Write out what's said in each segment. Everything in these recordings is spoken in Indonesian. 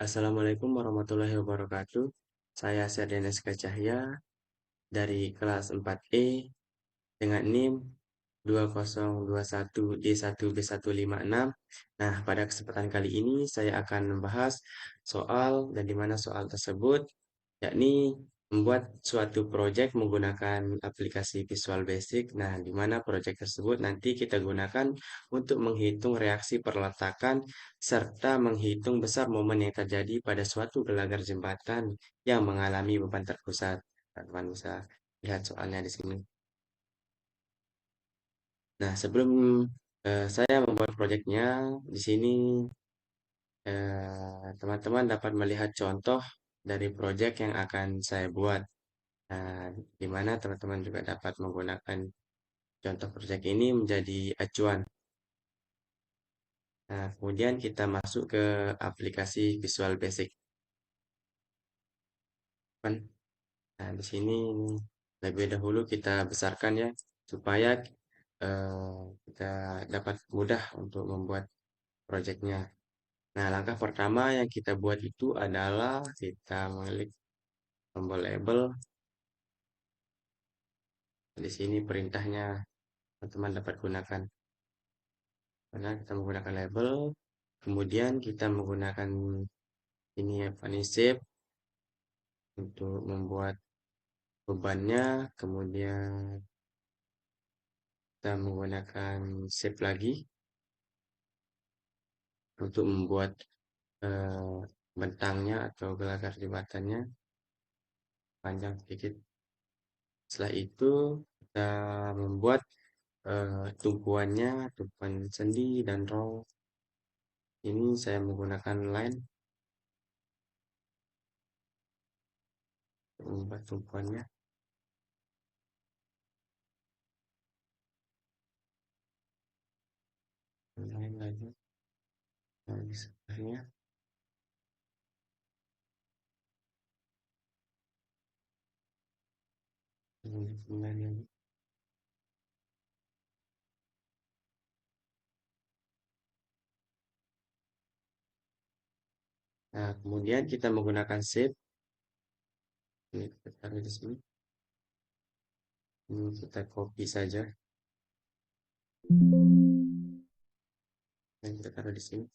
Assalamualaikum warahmatullahi wabarakatuh. Saya Serdian SK Cahya dari kelas 4E dengan NIM 2021D1B156. Nah, pada kesempatan kali ini saya akan membahas soal dan di mana soal tersebut yakni membuat suatu proyek menggunakan aplikasi Visual Basic. Nah, di mana proyek tersebut nanti kita gunakan untuk menghitung reaksi perletakan serta menghitung besar momen yang terjadi pada suatu gelagar jembatan yang mengalami beban terpusat. Teman-teman bisa lihat soalnya di sini. Nah, sebelum saya membuat proyeknya, di sini teman-teman dapat melihat contoh dari proyek yang akan saya buat. Nah, di mana teman-teman juga dapat menggunakan contoh proyek ini menjadi acuan. Nah, kemudian kita masuk ke aplikasi Visual Basic. Kan? Nah, di sini lebih dahulu kita besarkan ya, supaya kita dapat mudah untuk membuat proyeknya. Nah, langkah pertama yang kita buat itu adalah kita mengklik tombol label. Di sini perintahnya teman-teman dapat gunakan. Karena kita menggunakan label, kemudian kita menggunakan ini ya, funny shape untuk membuat bebannya, kemudian kita menggunakan shape lagi untuk membuat eh, bentangnya atau gelagar jembatannya panjang sedikit. Setelah itu kita membuat tumpuannya, tumpuan sendi dan row. Ini saya menggunakan line untuk membuat tumpuannya. Line lagi. Nah, di sebelahnya. Line lagi. Nah, kemudian kita menggunakan shape. Ini kita taruh di sini. Ini kita copy saja. Dan kita taruh di sini.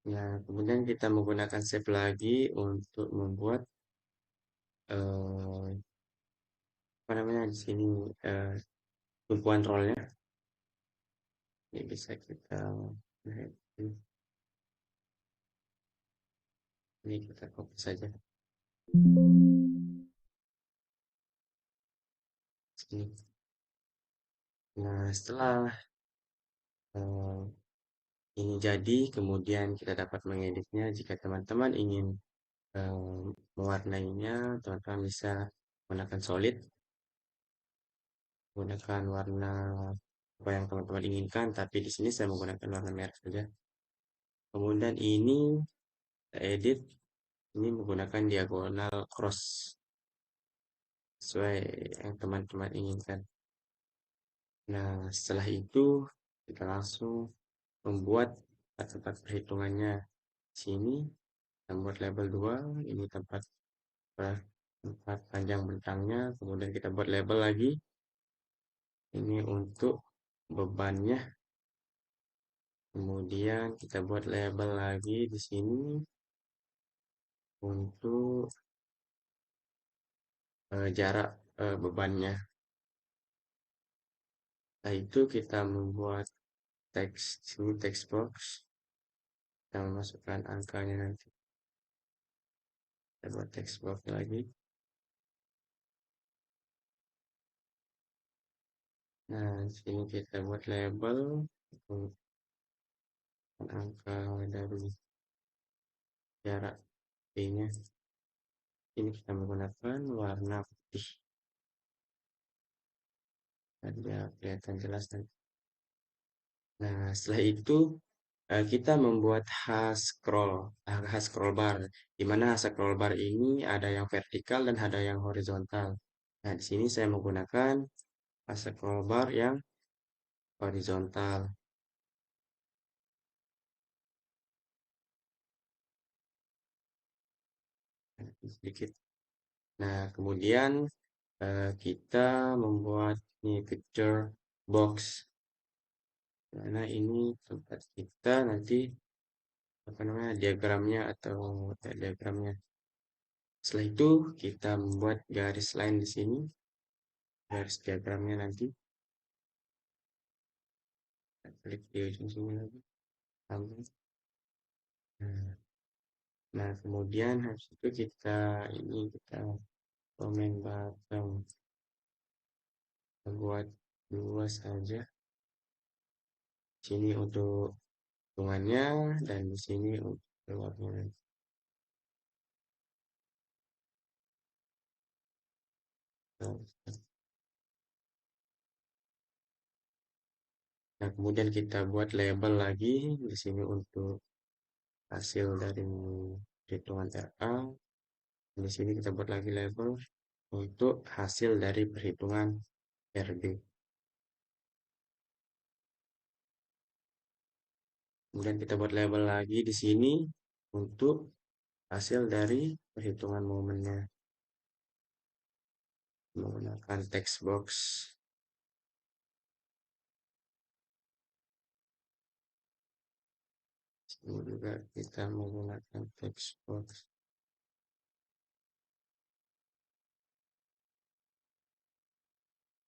Nah, kemudian kita menggunakan shape lagi untuk membuat eh, apa namanya di sini eh, tumpuan rollnya. Ini bisa kita lihat. Ini kita copy saja. Sini. Nah, setelah eh, ini jadi, kemudian kita dapat mengeditnya. Jika teman-teman ingin mewarnainya, teman-teman bisa menggunakan solid, menggunakan warna apa yang teman-teman inginkan, tapi di sini saya menggunakan warna merah saja. Kemudian ini kita edit, ini menggunakan diagonal cross sesuai yang teman-teman inginkan. Nah, setelah itu kita langsung membuat tempat perhitungannya. Sini kita buat label 2, ini tempat panjang bentangnya, kemudian kita buat label lagi. Ini untuk bebannya. Kemudian kita buat label lagi di sini untuk jarak bebannya. Setelah itu kita membuat teks sini text box. Kita memasukkan angkanya nanti. Kita buat text box lagi. Nah, di sini kita buat label untuk angka dari jarak B-nya. Ini kita menggunakan warna putih. Biar kelihatan jelas nanti. Nah, setelah itu kita membuat khas scroll bar, di mana khas scroll bar ini ada yang vertikal dan ada yang horizontal. Nah, di sini saya menggunakan khas scroll bar yang horizontal. sedikit. Nah, kemudian kita membuat nih picture box. Karena ini tempat kita nanti apa namanya diagramnya atau diagramnya. Setelah itu kita membuat garis line di sini, garis diagramnya nanti. Kita klik di ujung sini lagi. Tambah. Nah, nah, kemudian habis itu kita komen button. Kita buat dua saja. Sini untuk hitungannya dan di sini untuk keluarnya. Nah, kemudian kita buat label lagi di sini untuk hasil dari perhitungan RA. Di sini kita buat lagi label untuk hasil dari perhitungan RB. Kemudian kita buat label lagi di sini untuk hasil dari perhitungan momennya menggunakan text box. Ini juga kita menggunakan text box.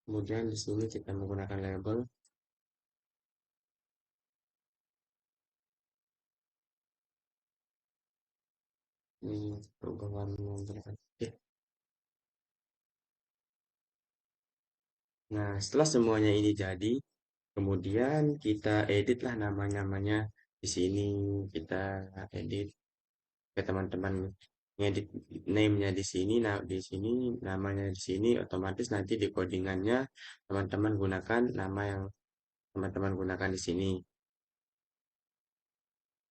Kemudian di sini kita menggunakan label. Ini perubahan menggunakan. Oke. Nah, setelah semuanya ini jadi, kemudian kita editlah nama-namanya di sini. Kita edit ke teman-teman ngedit name-nya di sini, nah di sini namanya di sini, otomatis nanti di codingannya teman-teman gunakan nama yang teman-teman gunakan di sini.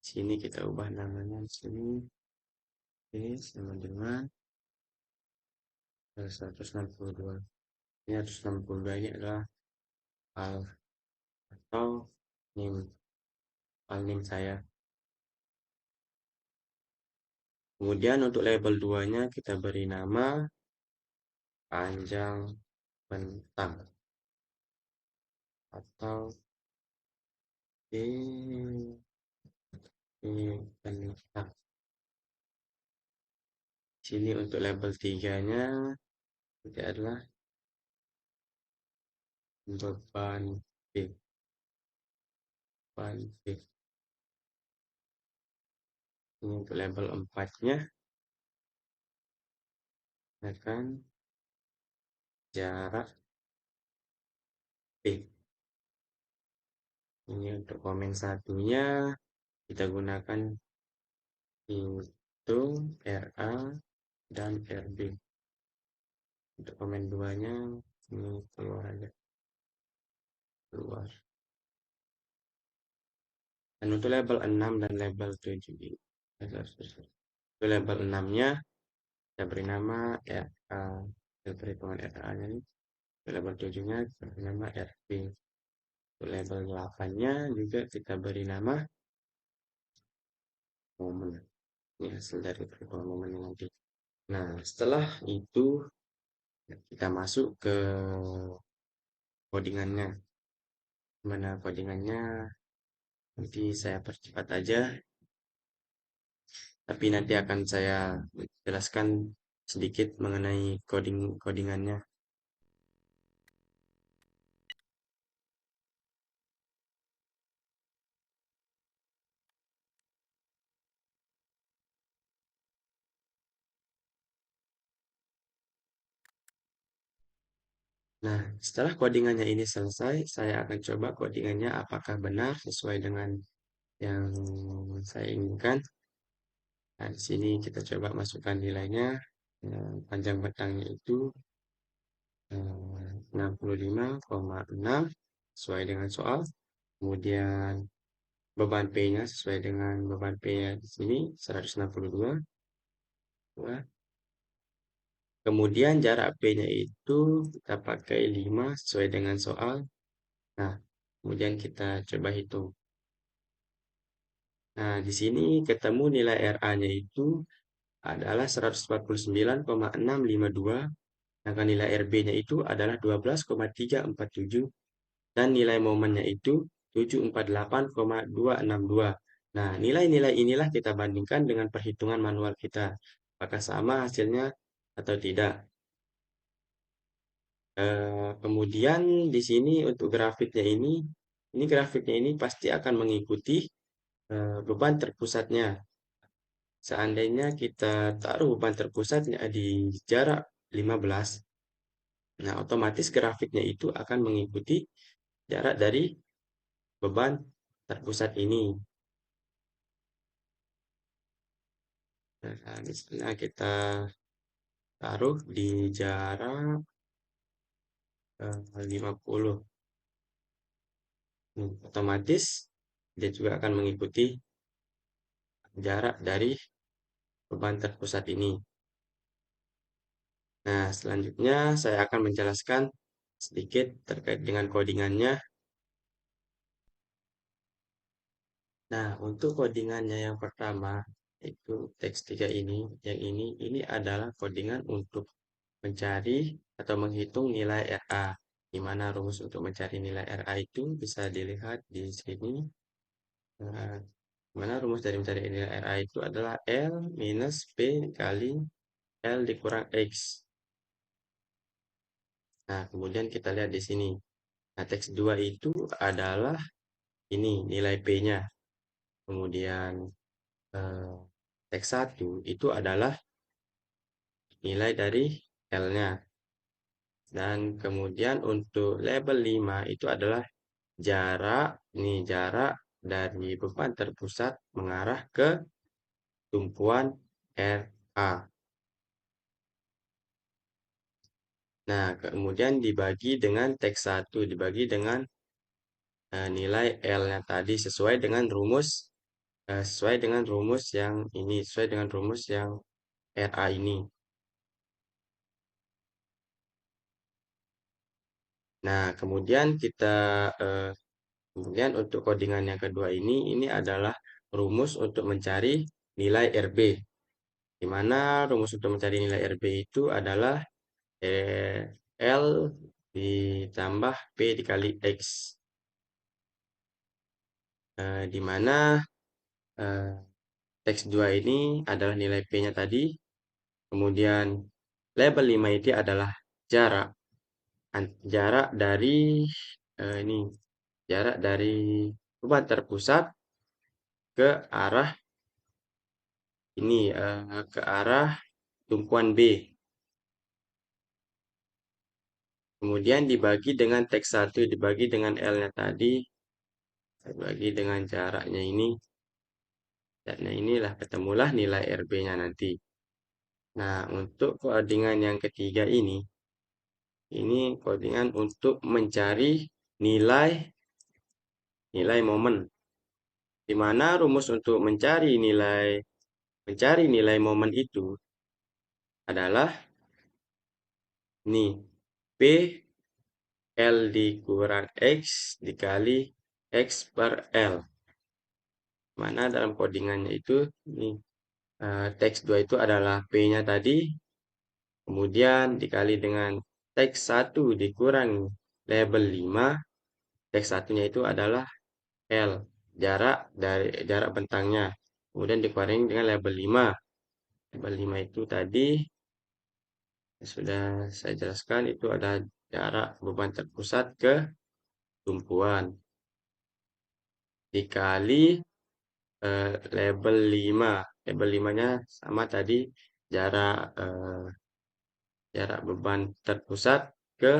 Sini kita ubah namanya di sini. Oke, sama dengan 162. Ini 162 ini adalah file atau file name saya. Kemudian untuk label 2-nya kita beri nama panjang bentang atau bentang. Sini untuk label 3-nya itu adalah beban B. Beban B. Ini untuk label 4-nya akan jarak B. Ini untuk komen satunya kita gunakan hitung RA dan RB. Untuk komen 2-nya ini keluar aja. Keluar. Dan untuk label 6 dan label 7 ini. Untuk label 6-nya kita beri nama RA. Untuk perhitungan RA-nya ini. Untuk label 7-nya kita beri nama RB. Untuk label 8-nya juga kita beri nama momen. Ini hasil dari perhitungan momennya nanti. Nah, setelah itu kita masuk ke codingannya. Mana codingannya nanti saya percepat aja, tapi nanti akan saya jelaskan sedikit mengenai codingannya. Nah, setelah codingannya ini selesai, saya akan coba codingannya apakah benar sesuai dengan yang saya inginkan. Nah, di sini kita coba masukkan nilainya. Panjang bentangnya itu 65,6 sesuai dengan soal. Kemudian beban P-nya sesuai dengan beban P-nya di sini 162. Kemudian jarak P-nya itu kita pakai 5 sesuai dengan soal. Nah, kemudian kita coba hitung. Nah, di sini ketemu nilai RA-nya itu adalah 149,652, sedangkan nilai RB-nya itu adalah 12,347, dan nilai momennya itu 748,262. Nah, nilai-nilai inilah kita bandingkan dengan perhitungan manual kita. Apakah sama hasilnya atau tidak. Kemudian di sini untuk grafiknya ini pasti akan mengikuti beban terpusatnya. Seandainya kita taruh beban terpusatnya di jarak 15, nah otomatis grafiknya itu akan mengikuti jarak dari beban terpusat ini. Nah, misalnya kita taruh di jarak 50. Otomatis dia juga akan mengikuti jarak dari beban terpusat ini. Nah, selanjutnya saya akan menjelaskan sedikit terkait dengan codingannya. Nah, untuk codingannya yang pertama, itu teks 3 ini adalah codingan untuk mencari atau menghitung nilai RA, di mana rumus untuk mencari nilai RA itu bisa dilihat di sini. Nah, di mana rumus dari mencari nilai RA itu adalah L minus P kali L dikurang X. Nah, kemudian kita lihat di sini. Nah, teks 2 itu adalah ini nilai P-nya. Kemudian eh, teks 1 itu adalah nilai dari L-nya. Dan kemudian untuk label 5 itu adalah jarak dari beban terpusat mengarah ke tumpuan RA. Nah, kemudian dibagi dengan teks 1, dibagi dengan nilai L-nya tadi sesuai dengan rumus yang ini, sesuai dengan rumus yang RA ini. Nah, kemudian untuk codingan yang kedua ini adalah rumus untuk mencari nilai RB. Di mana rumus untuk mencari nilai RB itu adalah L ditambah P dikali X. Di mana teks 2 ini adalah nilai P-nya tadi. Kemudian label 5 ini adalah jarak. Jarak dari ini jarak dari beban terpusat ke arah ini ke arah tumpuan B. Kemudian dibagi dengan teks 1, dibagi dengan L-nya tadi, dibagi dengan jaraknya ini. Dan inilah ketemulah nilai RB-nya nanti. Nah, untuk codingan yang ketiga ini codingan untuk mencari nilai momen. Di mana rumus untuk mencari nilai momen itu adalah nih P L dikurang X dikali X per L. Mana dalam codingannya itu nih teks 2 itu adalah P-nya tadi, kemudian dikali dengan teks 1 dikurang label 5, teks 1-nya itu adalah L, jarak bentangnya. Kemudian dikurangi dengan label 5. Label 5 itu tadi sudah saya jelaskan itu ada jarak beban terpusat ke tumpuan dikali label 5. Label 5-nya sama tadi jarak jarak beban terpusat ke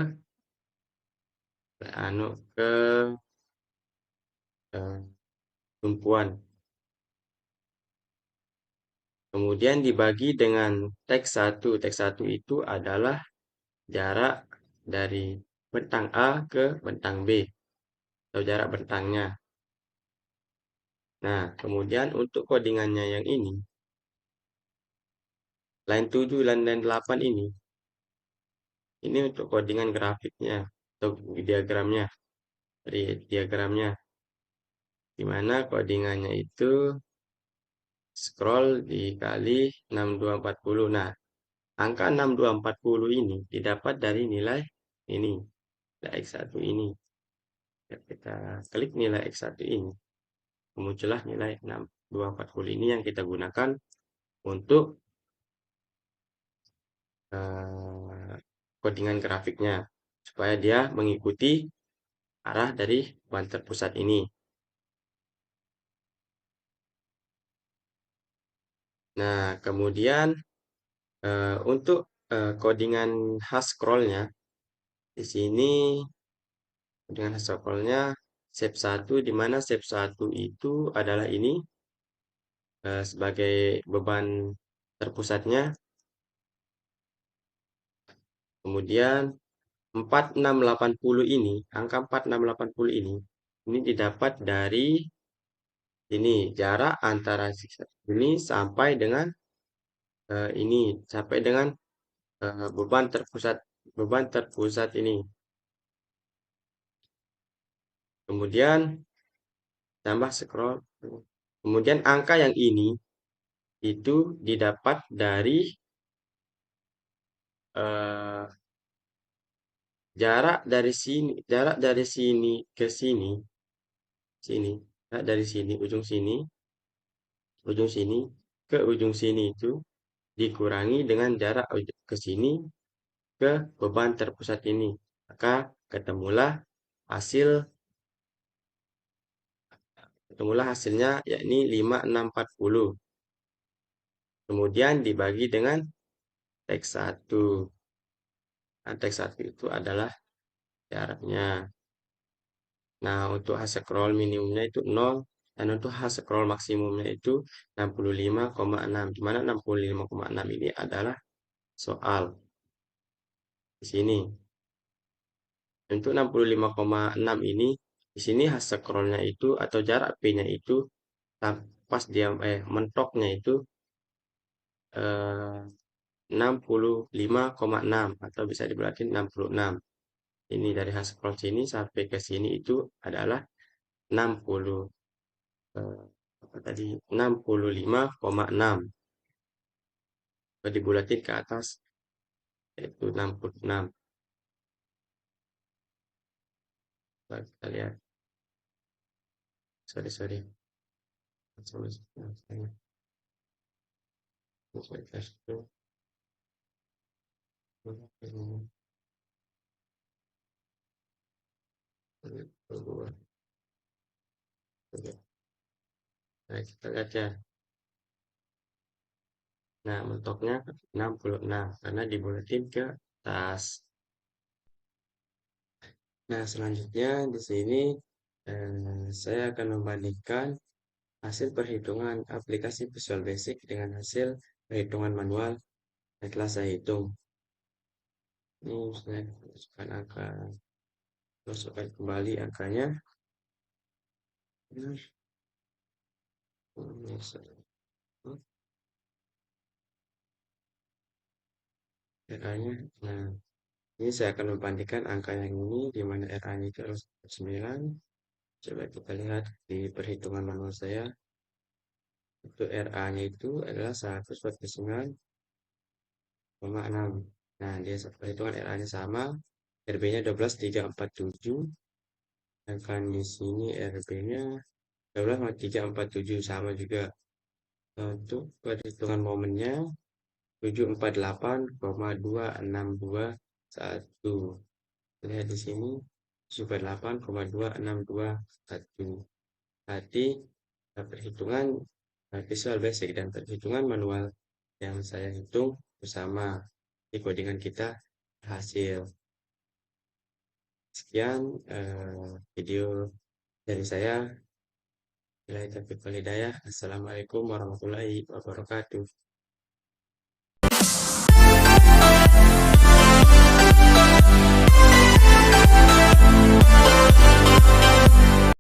ke eh, tumpuan. Kemudian dibagi dengan teks 1. Teks 1 itu adalah jarak dari bentang A ke bentang B atau jarak bentangnya. Nah, kemudian untuk codingannya yang ini, line 7 dan line 8 ini untuk codingan grafiknya atau diagramnya, dari diagramnya, di mana codingannya itu scroll dikali 6240. Nah, angka 6240 ini didapat dari nilai ini, nilai X1 ini. Ya, kita klik nilai X1 ini, muncullah nilai 6240 ini yang kita gunakan untuk codingan grafiknya, supaya dia mengikuti arah dari beban terpusat ini. Nah, kemudian untuk codingan hash scrollnya, di sini dengan hash scrollnya shape 1, di mana shape 1 itu adalah ini sebagai beban terpusatnya. Kemudian 4680 ini, angka 4680 ini didapat dari ini jarak antara ini sampai dengan ini sampai dengan beban terpusat ini. Kemudian tambah scroll. Kemudian angka yang ini itu didapat dari jarak dari sini ke sini, jarak dari sini ujung sini ke ujung sini itu dikurangi dengan jarak ke sini ke beban terpusat ini, maka ketemulah hasilnya yakni 5640. Kemudian dibagi dengan teks 1. Nah, teks 1 itu adalah jaraknya. Nah, untuk hash scroll minimumnya itu 0 dan untuk hash scroll maksimumnya itu 65,6. Di mana 65,6 ini adalah soal di sini. Untuk 65,6 ini di sini hash scrollnya itu atau jarak P-nya itu pas dia mentoknya itu 65,6 atau bisa dibuatin 66. Ini dari hash scroll sini sampai ke sini itu adalah 60 apa tadi 65,6. Kalau dibulatin ke atas yaitu 66. Kita lihat. Sorry. Nah, kita lihat ya. Nah, mentoknya 66 karena dibulatin ke atas. Nah, selanjutnya di sini saya akan membandingkan hasil perhitungan aplikasi Visual Basic dengan hasil perhitungan manual yang telah saya hitung. Ini saya masukkan kembali angkanya. RA-nya. Nah, ini saya akan membandingkan angka yang ini di mana RA-nya itu adalah 9. Coba kita lihat di perhitungan manual saya. Untuk RA-nya itu adalah 149,6. Nah, dia perhitungan RA-nya sama, RB-nya 12347. Sedangkan di sini RB-nya 12347 sama juga. Untuk perhitungan momennya 748,2621. Lihat di sini 748,2621. Berarti perhitungan Visual Basic dan perhitungan manual yang saya hitung bersama di codingan kita hasil. Sekian video dari saya. Bila taufiq wal hidayah. Assalamualaikum warahmatullahi wabarakatuh.